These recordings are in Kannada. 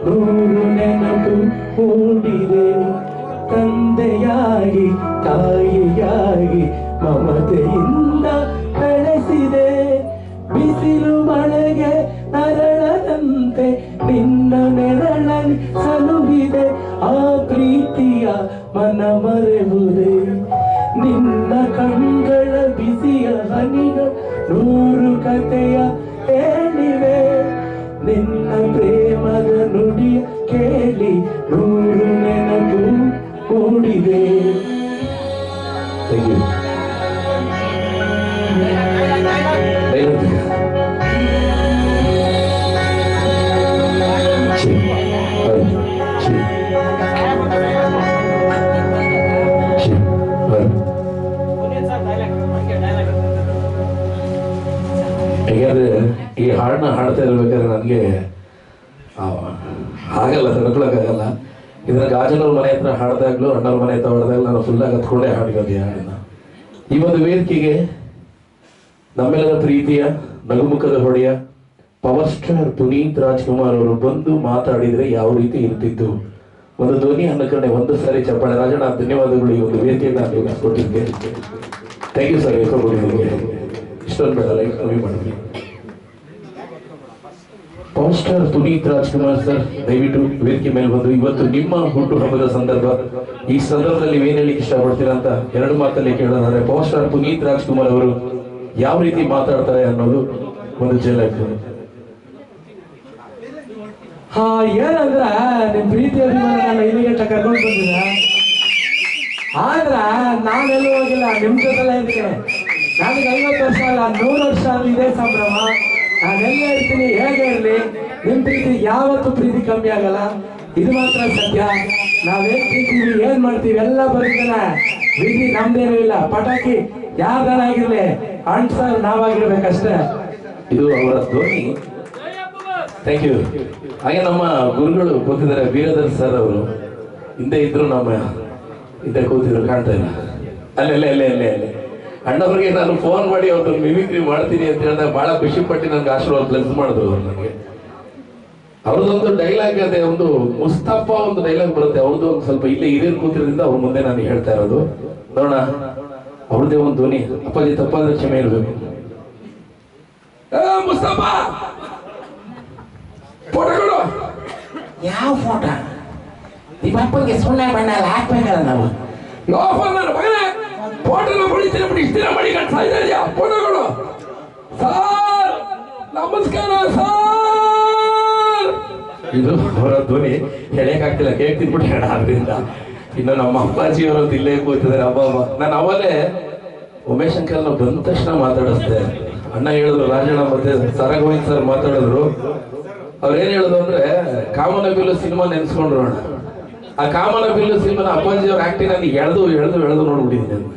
ನೂರು ನೆನಪು ಮೂಡಿದೆ. ತಂದೆಯಾಗಿ ತಾಯಿಯಾಗಿ ಮಮತೆಯಿಂದ ಬೆಳೆಸಿದೆ. ಬಿಸಿಲು ಮಳೆಗೆ ನರಳದಂತೆ ನಿನ್ನ ನೆರಳಲ್ಲಿ ಸಲುಹಿದೆ. ಆ ಪ್ರೀತಿಯ ಮನ ಮರೆವುದೇ. ನಿನ್ನ ಕಣ್ಗಳ ಬಿಸಿಯ ಹನಿಗಳು ನೂರು ಕಥೆಯ ಹೇಳಿವೆ. ನಿನ್ನ ಪ್ರೇಮದ ನುಡಿಯ ಕೇಳಿ ನೂರು ನೆನಪು ಮೂಡಿದೆ. ಯಾಕಂದ್ರೆ ಈ ಹಾಡನ್ನ ಹಾಡ್ತಾ ಇರ್ಬೇಕಾದ್ರೆ ನನಗೆ ಆಗಲ್ಲ, ತಡ್ಕೊಳಕ್ಕಾಗಲ್ಲ. ಇದನ್ನ ಗಾಜನವ್ರ ಮನೆ ಹತ್ರ ಹಾಡ್ದಾಗ್ಲೂ ಅಣ್ಣವ್ರ ಮನೆ ಹತ್ರ ಹಾಡ್ದಾಗ್ಲೂ ನಾನು ಫುಲ್ಲಾಗಿ ಹತ್ಕೊಂಡೇ ಹಾಡಿರೋದು ಈ ಹಾಡನ್ನ. ಈ ಒಂದು ವೇದಿಕೆಗೆ ನಮ್ಮೆಲ್ಲರ ಪ್ರೀತಿಯ ನಗುಮುಖದ ಹೊಡೆಯ ಪವರ್ ಸ್ಟಾರ್ ಪುನೀತ್ ರಾಜ್ಕುಮಾರ್ ಅವರು ಬಂದು ಮಾತಾಡಿದ್ರೆ ಯಾವ ರೀತಿ ಇರ್ತಿತ್ತು. ಒಂದು ಧ್ವನಿ ಅನ್ನಕರಣೆ ಒಂದು ಸಾರಿ ಚಪ್ಪಾಳೆ. ರಾಜಣ್ಣ ಧನ್ಯವಾದಗಳು. ಈ ಒಂದು ವೇದಿಕೆಯನ್ನು ನಾನು ಕೊಟ್ಟಿದ್ದೆ. Thank you sir. ಇಷ್ಟೊಂದು ಬೇಡ, ಲೈಕ್ ಕಮ್ಮಿ ಮಾಡಿದ್ವಿ. Power star Puneeth Rajkumar sir ದಯವಿಟ್ಟು ವೇದಿಕೆ ಮೇಲೆ ಬಂದು ಇವತ್ತು ನಿಮ್ಮ ಹುಟ್ಟು ಹಬ್ಬದ ಸಂದರ್ಭ, ಈ ಸಂದರ್ಭದಲ್ಲಿ ನೀವೇನು ಹೇಳಿಕ್ಕೆ ಇಷ್ಟಪಡ್ತೀರಾ ಅಂತ ಎರಡು ಮಾತಲ್ಲಿ ಕೇಳೋದಾದ್ರೆ ಪವರ್ ಸ್ಟಾರ್ ಪುನೀತ್ ರಾಜ್ಕುಮಾರ್ ಅವರು ಯಾವ ರೀತಿ ಮಾತಾಡ್ತಾರೆ ಅನ್ನೋದು ಒಂದು ಝಲಕ್. ಹಾ, ಏನಂದ್ರ ನಿಮ್ ಪ್ರೀತಿ ಅಭಿಮಾನ ನಾನು ಇಲ್ಲಿಗೆ ಕರ್ಕೊಂಡು ಬಂದಿದ್ದ. ಆದ್ರ ನಾನೆಲ್ಲೂ ಹೋಗಿಲ್ಲ, ನಿಮ್ ಜೊತೆಲ್ಲ ಇದ್ದೀನಿ. ನನಗೆ 50 ವರ್ಷ ಅಲ್ಲ, 100 ವರ್ಷ ಇದೇ ಸಂಭ್ರಮ. ನಾನೆಲ್ಲ ಇರ್ತೀನಿ, ಹೇಗೆ ಇರ್ಲಿ, ನಿಮ್ ಪ್ರೀತಿ ಯಾವತ್ತೂ ಪ್ರೀತಿ ಕಮ್ಮಿ ಆಗಲ್ಲ. ಇದು ಮಾತ್ರ ಸತ್ಯ. ನಾವೇನ್ ಪ್ರೀತಿವಿ, ಏನ್ ಮಾಡ್ತೀವಿ ಎಲ್ಲ ಬರೀತಾನೆ. ವಿಧಿ ನಮ್ದೇನೂ ಇಲ್ಲ. ಪಟಾಕಿ ಯಾರ್ದಾಗಿರ್ಲಿ ಅಂಟ್ಸರ್ ನಾವಾಗಿರ್ಬೇಕಷ್ಟೇ. ಇದು ಅವರ ಧ್ವನಿ. Thank you. ಹಾಗೆ ನಮ್ಮ ಗುರುಗಳು ಕೂತಿದ್ದಾರೆ, ವೀರಧರ್ ಸರ್ ಅವರು ಹಿಂದೆ ಇದ್ರು, ನಮ್ಮ ಹಿಂದೆ ಕೂತಿದ್ರು, ಕಾಣ್ತಾ ಇಲ್ಲ. ಅಲ್ಲೇ ಅಣ್ಣವ್ರಿಗೆ ನಾನು ಫೋನ್ ಮಾಡಿ ಅವ್ರನ್ನ ಮಿಮಿಕ್ರಿ ಮಾಡ್ತೀನಿ ಅಂತ ಹೇಳಿದಾಗ ಬಹಳ ಖುಷಿ ಪಟ್ಟು ನನ್ಗೆ ಆಶೀರ್ವಾದ ಪ್ಲಸ್ ಮಾಡಿದ್ರು ಅವ್ರು ನನಗೆ. ಅವ್ರದ್ದೊಂದು ಡೈಲಾಗ್ ಅದೇ, ಒಂದು ಮುಸ್ತಫ ಒಂದು ಡೈಲಾಗ್ ಬರುತ್ತೆ ಅವ್ರದ್ದು. ಒಂದು ಸ್ವಲ್ಪ ಇಲ್ಲೇ ಹಿರಿಯರು ಕೂತಿರೋದ್ರಿಂದ ಅವ್ರ ಮುಂದೆ ನಾನು ಹೇಳ್ತಾ ಇರೋದು. ನೋಡೋಣ, ಅವ್ರದ್ದೇ ಒಂದು ಧ್ವನಿ. ಅಪ್ಪಾಜಿ ತಪ್ಪಾದ್ರೆ ಕ್ಷಮೆ ಇರಬೇಕು. ಮುಸ್ತಫ ಫೋಟೋಗಳು ಯಾವ ಫೋಟೋ? ನಿಮ್ಮ ಅಪ್ಪನಿಗೆ ಸುಣ್ಣ ಬಣ್ಣ ಎಲ್ಲ ಹಾಕ್ಬೇಕಲ್ಲ ನಾವು. ಫೋಟೋನ ಹೊಡಿತೀನಿ ಬಿಡಿ, ಇಷ್ಟ ದಿನ ಮಾಡಿ ಕಟ್ತಾ ಇದೆಯಾ ಫೋಟೋಗಳು? ಸಾರ್ ನಮಸ್ಕಾರ ಸಾರ್. ಇದು ಅವರ ಧ್ವನಿ ಹೇಳಕ್ಕಾಗ್ತಿಲ್ಲ, ಕೇಕ್ ತಿನ್ಬಿಟ್ಟು ಹೇಳ. ಆದ್ರಿಂದ ಇನ್ನು ನಮ್ಮ ಅಪ್ಪಾಜಿ ಅವರದ್ದು ಇಲ್ಲೇ ಕೂತಿದ್ದಾರೆ. ಅಬ್ಬ ನಾನು ಅವಲೇ ಉಮೇಶ್ ಅಂಕಲ್ ನಾವು ಬಂದ ತಕ್ಷಣ ಮಾತಾಡಿಸ್ದೆ. ಅಣ್ಣ ಹೇಳಿದ್ರು, ರಾಜಣ್ಣ ಮತ್ತೆ ಸರಗೋವಿಂದ್ ಸರ್ ಮಾತಾಡಿದ್ರು. ಅವ್ರೇನ್ ಹೇಳುದು ಅಂದ್ರೆ, ಕಾಮನಬಿಲ್ಲು ಸಿನಿಮಾ ನೆನ್ಸ್ಕೊಂಡ್ರು ಅಣ್ಣ. ಆ ಕಾಮನಬಿಲ್ಲು ಸಿನಿಮಾನ ಅಪ್ಪಾಜಿ ಅವ್ರ ಆಕ್ಟಿಂಗ್ ನನಗೆ ಎಳ್ದು ನೋಡ್ಬಿಟ್ಟಿದ್ದೀನಿ.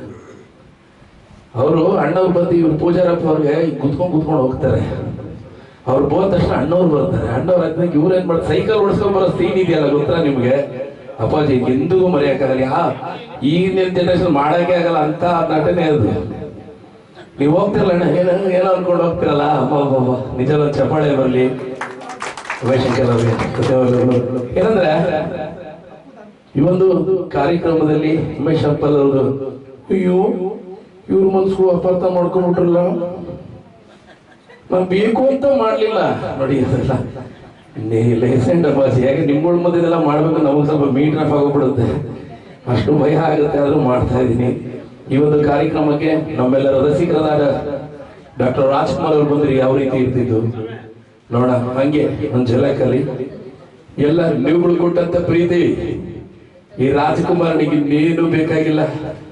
ಅವರು ಅಣ್ಣವ್ರು ಬಂದು ಇವ್ರು ಪೂಜಾರಪ್ಪ ಅವ್ರಿಗೆ ಕುತ್ಕೊಂಡು ಹೋಗ್ತಾರೆ. ಅವ್ರು ಹೋದ ತಕ್ಷಣ ಅಣ್ಣವ್ರು ಬರ್ತಾರೆ. ಅಣ್ಣವ್ರು ಆದ್ಮೇಲೆ ಇವ್ರು ಏನ್ ಮಾಡ್ತಾರೆ, ಸೈಕಲ್ ಓಡಿಸ್ಕೊಂಡ್ ಬರೋ ಸೀನ್ ಇದೆಯಲ್ಲ, ಗೊತ್ತಾ ನಿಮ್ಗೆ? ಅಪ್ಪಾಜಿ ಎಂದಿಗೂ ಮರೆಯಕ್ಕಾಗಲ್ಲ. ಈಗಿನ ಜನರೇಷನ್ ಮಾಡಕ್ಕೆ ಆಗಲ್ಲ ಅಂತ ನಟನೆ ಅದು. ನೀವು ಹೋಗ್ತಿರಲ್ಲ ಅಣ್ಣ, ಏನೋ ಅನ್ಕೊಂಡು ಹೋಗ್ತಿರಲ್ಲ. ಅಮ್ಮ ನಿಜವಾದ ಚಪ್ಪಾಳೆ ಬರಲಿ ಉಮೇಶಂಕರ್ ಅವ್ರಿಗೆ. ಏನಂದ್ರೆ ಈ ಒಂದು ಕಾರ್ಯಕ್ರಮದಲ್ಲಿ ಉಮೇಶ್ ಅಂಕಲ್ ಅವರು, ಅಯ್ಯೋ ಇವ್ರ ಮನ್ಸು ಅಪಾರ್ಥ ಮಾಡ್ಕೊಂಡ್ಬಿಟ್ರಲ್ಲ, ನಾನು ಬೇಕು ಅಂತ ಮಾಡ್ಲಿಲ್ಲ ನೋಡಿ. ಅದೆಲ್ಲ ಲೇಸೆಂಡ್ ಅಪ್ಪಾಜಿ. ಯಾಕೆ ನಿಮ್ಗಳ ಮಧ್ಯೆ ಇದೆಲ್ಲ ಮಾಡ್ಬೇಕು, ನಮಗೆ ಸ್ವಲ್ಪ ಮೀಟರ್ ಆಫ್ ಆಗೋಗ್ಬಿಡುತ್ತೆ, ಅಷ್ಟು ಭಯ ಆಗುತ್ತೆ. ಆದ್ರೂ ಮಾಡ್ತಾ ಇದ್ದೀನಿ. ಈ ಒಂದು ಕಾರ್ಯಕ್ರಮಕ್ಕೆ ನಮ್ಮೆಲ್ಲರ ರಸಿಕರಾದ ಡಾಕ್ಟರ್ ರಾಜ್ಕುಮಾರ್ ಅವರು ಬಂದ್ರೆ ಯಾವ ರೀತಿ ಇರ್ತಿದ್ದು ನೋಡ. ಹಂಗೆ ಒಂದು ಝಲಕಲ್ಲಿ ಎಲ್ಲ ನೀವುಗಳು ಕೊಟ್ಟಂತ ಪ್ರೀತಿ ಈ ರಾಜ್ಕುಮಾರನಿಗೆ ಇನ್ನೇನು ಬೇಕಾಗಿಲ್ಲ.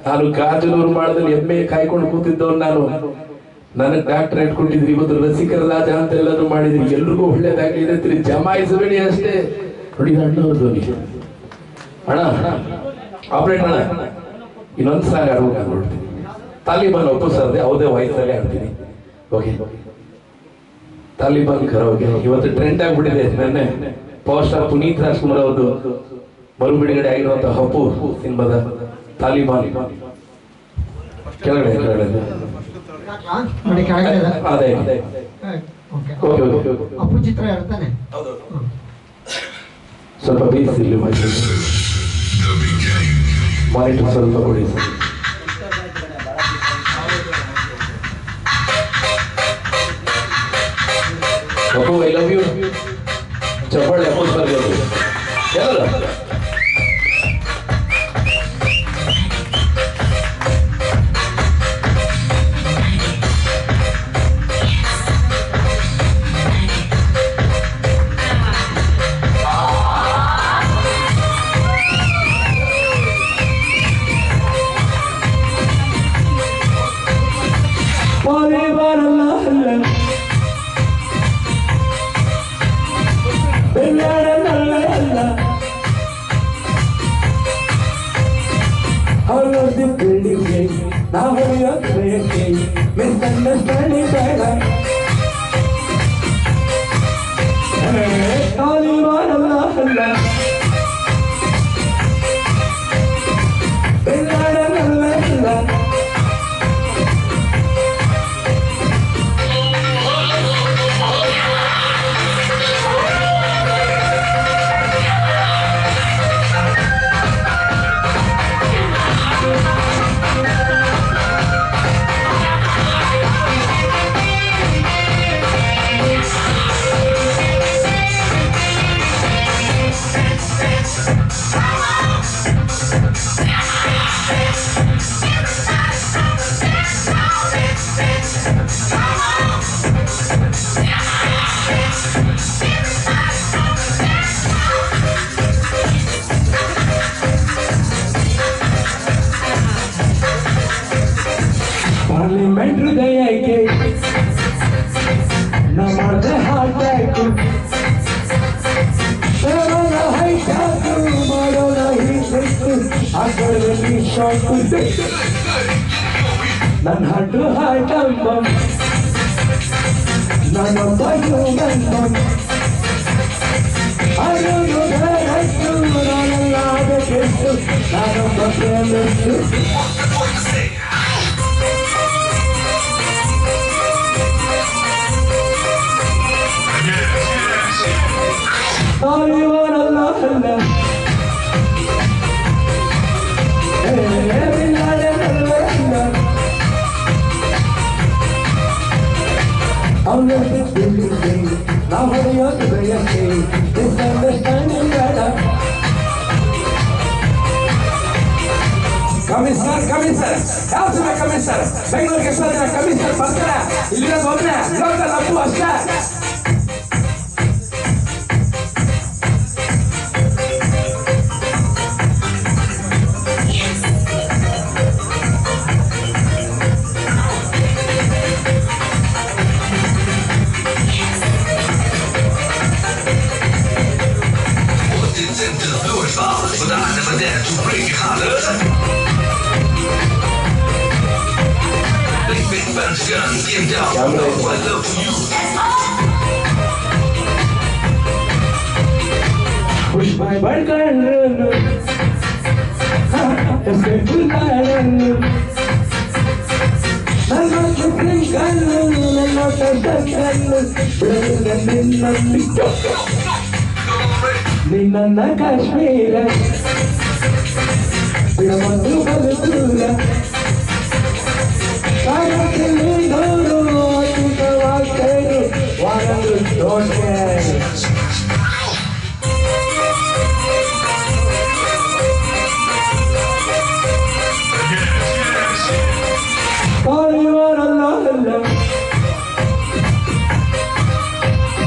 ನಾನು ಗಾಜನೂರು ಮಾಡದಲ್ಲಿ ಎಮ್ಮೆ ಕಾಯ್ಕೊಂಡು ಕೂತಿದ್ದವನು ನಾನು. ನನಗೆ ಡಾಕ್ಟರೇಟ್ ಕೊಟ್ಟಿದ್ರಿ, ಇವತ್ತು ರಸಿಕರ ರಾಜ ಅಂತ ಎಲ್ಲರೂ ಮಾಡಿದ್ರಿ. ಎಲ್ರಿಗೂ ಒಳ್ಳೇದಾಗ್ಲಿ, ಜಮಾಯಿಸಬೇಡಿ ಅಷ್ಟೇ. ನೋಡಿ ಅಣ್ಣವ್ರ ಧ್ವನಿ. ಅಣ್ಣ ಆಪರೇಟ್ ಅಣ್ಣ, ಇನ್ನೊಂದು ಸಾಂಗ್ ಆಡ್ಬೇಕು ನಾನು ನೋಡ್ತೀನಿ. ತಾಲಿಬಾನ್ ಒಪ್ಪಿಸದೆ ಯಾವುದೇ ವಯಸ್ಸಲ್ಲೇ ಆಡ್ತೀನಿ. ಓಕೆ, ತಾಲಿಬಾನ್ ಕರೋಗೆ ಇವತ್ತು ಟ್ರೆಂಡ್ ಆಗ್ಬಿಟ್ಟಿದೆ. ನೆನ್ನೆ ಪವರ್ ಸ್ಟಾರ್ ಪುನೀತ್ ರಾಜ್ಕುಮಾರ್ ಅವ್ರದ್ದು ಮರು ಬಿಡುಗಡೆ ಆಗಿರುವಂತಹ ಅಪ್ಪು ಸಿನಿಮಾದ ತಾಲಿಬಾನ್ ಕೆಳಗಡೆ ಅಪ್ಪು ಚಿತ್ರ ಹೇಳ್ತಾನೆ. ಸ್ವಲ್ಪ ಬೇಯಿಸಿರ್ಲಿ ಮಾನಿಟರ್ ಸ್ವಲ್ಪ ಕೊಡಿ sir. Appu I love you. ಚಪ್ಪಾಳೆ ಅಪ್ಪು ಬರ್ಬೋದು ಎಲ್ಲ. Misunderstanding better. All you want to love and love. Parliament ಹೃದಯಕ್ಕೆ ನಾ ಮಾಡ್ದೆ ಹಾಟಾಯ್ತು ಸೇವನ ಹೈಟಾಕು ಮಾಡೋಣ ಹೀಟೆಕ್ಕು ಆಗಲಲ್ಲಿ ಶಾಕು ನನ್ನ ಹಾಟು ಹಾಟಂಬ ನಾನೊಬ್ಬ ಹ್ಯೂಮನ್ ಅದನ್ನು ಬೇರೆಟ್ಟು ನಾನೆಲ್ಲ ಆಗಬೇಕೆಷ್ಟು ನಾನೊಬ್ಬ ಪ್ರೇಮಿಸ್ತು. All you want to love and love. Every night and every night. I'm not just feeling things. Now what are you doing? Misunderstanding better. Commissioner. How's my commissioner? Bangalore ke sath commissioner ಬರ್ತಾರೆ. ಇಲ್ಲಿಗೆ ಹೋಗ್ನೆ. ಲೋಕಲ್ ಅಪ್ಪು ಅಷ್ಟೇ. Push my button, escape full button. I'm not a drink gun, I'm not a gun gun. Ninna Kashmir, Piramandu Baladura. I don't know, I don't care. All you want to love and love.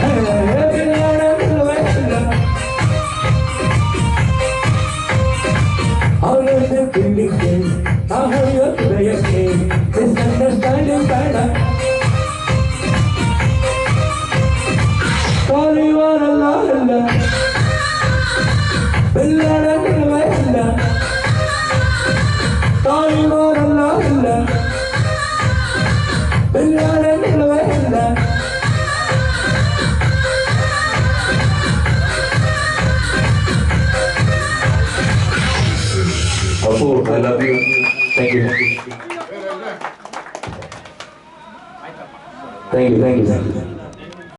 Every night and every night. All of the feeling things. Now how you're playing. Misunderstanding better. All you want to love and love. Every night and every night. All you want to love and love. Appu, I love you. Thank you. Thank you.